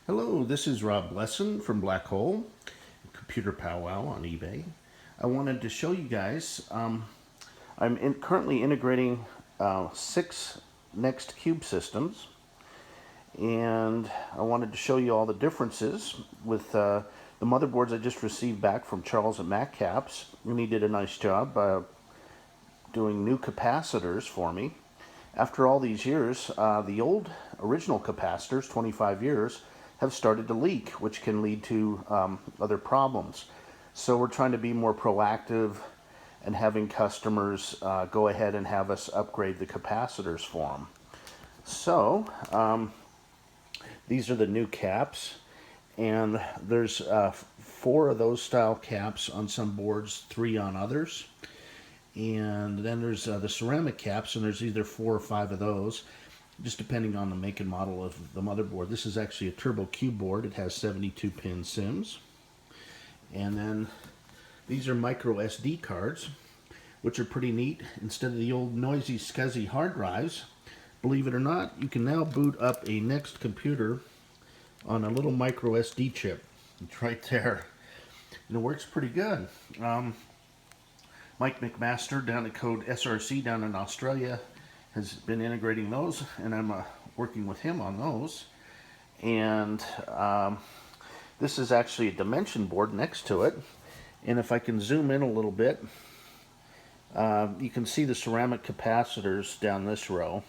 Hello, this is Rob Lesson from Black Hole, Computer Powwow on eBay. I wanted to show you guys, currently integrating 6 NeXT Cube systems, and I wanted to show you all the differences with the motherboards I just received back from Charles at MacCaps, and he did a nice job doing new capacitors for me. After all these years, the old original capacitors, 25 years, have started to leak, which can lead to other problems. So we're trying to be more proactive and having customers go ahead and have us upgrade the capacitors for them. So these are the new caps, and there's 4 of those style caps on some boards, 3 on others. And then there's the ceramic caps, and there's either 4 or 5 of those, just depending on the make and model of the motherboard. This is actually a turbo cube board. It has 72 pin SIMs. And then these are microsd cards, which are pretty neat. Instead of the old noisy, scuzzy hard drives, believe it or not, you can now boot up a NeXT computer on a little microsd chip. It's right there. And it works pretty good. Mike McMaster down at Code SRC down in Australia has been integrating those, and I'm working with him on those. And this is actually a dimension board next to it, and if I can zoom in a little bit, you can see the ceramic capacitors down this row.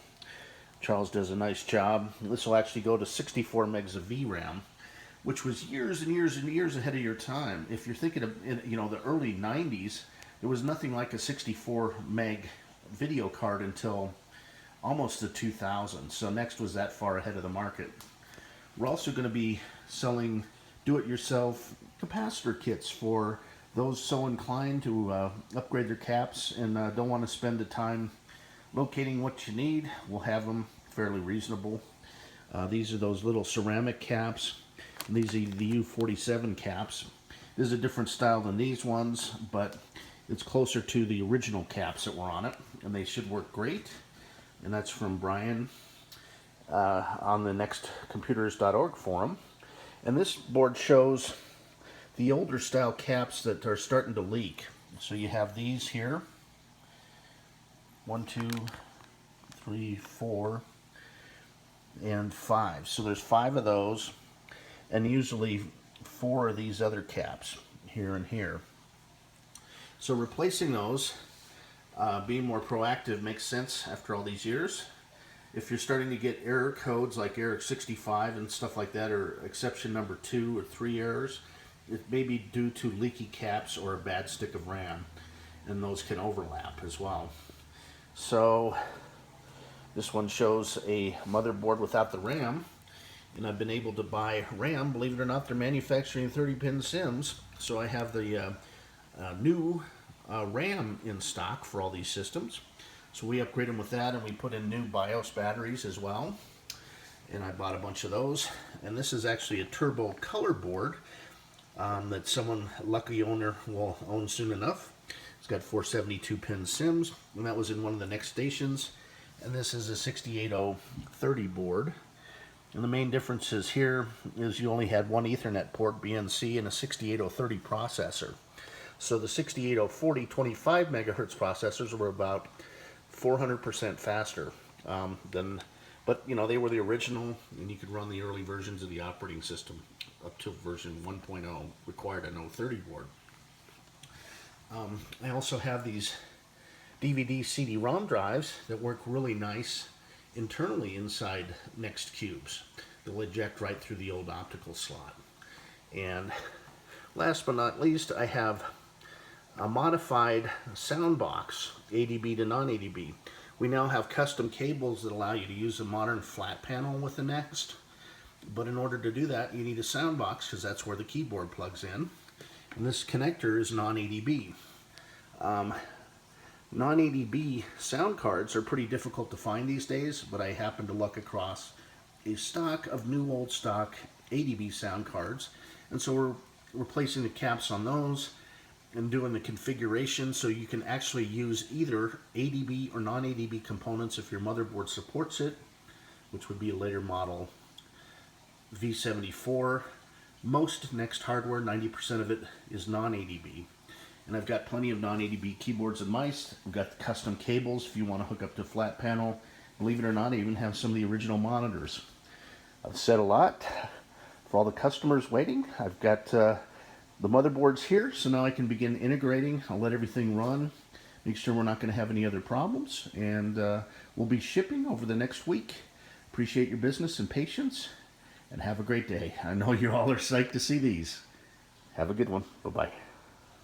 Charles does a nice job. This will actually go to 64 megs of VRAM, which was years and years and years ahead of your time. If you're thinking of, the early 90s, there was nothing like a 64 meg video card until almost the 2000s. So NeXT was that far ahead of the market. We're also going to be selling do-it-yourself capacitor kits for those so inclined to upgrade their caps and don't want to spend the time locating what you need. We'll have them fairly reasonable. These are those little ceramic caps. And these are the U47 caps. This is a different style than these ones, but it's closer to the original caps that were on it, and they should work great. And that's from Brian on the nextcomputers.org forum. And this board shows the older style caps that are starting to leak. So you have these here. 1, 2, 3, 4, and 5. So there's 5 of those, and usually 4 of these other caps here and here. So replacing those, being more proactive makes sense after all these years. If you're starting to get error codes like error 65 and stuff like that, or exception number 2 or 3 errors, it may be due to leaky caps or a bad stick of RAM, and those can overlap as well. So this one shows a motherboard without the RAM, and I've been able to buy RAM. Believe it or not, they're manufacturing 30-pin SIMs, so I have the new RAM in stock for all these systems. So we upgrade them with that, and we put in new BIOS batteries as well. And I bought a bunch of those. And this is actually a turbo color board that someone, lucky owner, will own soon enough. It's got 4 72-pin SIMs, and that was in one of the NeXT stations. And this is a 68030 board. And the main differences here is you only had one Ethernet port, BNC, and a 68030 processor. So the 68040 25 megahertz processors were about 400% faster but they were the original, and you could run the early versions of the operating system up to version 1.0, required an 030 board. I also have these DVD CD-ROM drives that work really nice internally inside NeXT cubes. They'll eject right through the old optical slot. And last but not least, I have a modified sound box, ADB to non-ADB. We now have custom cables that allow you to use a modern flat panel with the NeXT, but in order to do that, you need a sound box because that's where the keyboard plugs in. And this connector is non-ADB. Non-ADB sound cards are pretty difficult to find these days, but I happened to luck across a stock of new old stock ADB sound cards, and so we're replacing the caps on those and doing the configuration so you can actually use either ADB or non-ADB components if your motherboard supports it, which would be a later model V74. Most NeXT hardware, 90% of it is non-ADB. And I've got plenty of non-ADB keyboards and mice. I've got the custom cables if you want to hook up to a flat panel. Believe it or not, I even have some of the original monitors. I've said a lot. For all the customers waiting, I've got the motherboards here, so now I can begin integrating. I'll let everything run, make sure we're not going to have any other problems, and we'll be shipping over the next week. Appreciate your business and patience, and have a great day. I know you all are psyched to see these. Have a good one. Bye-bye.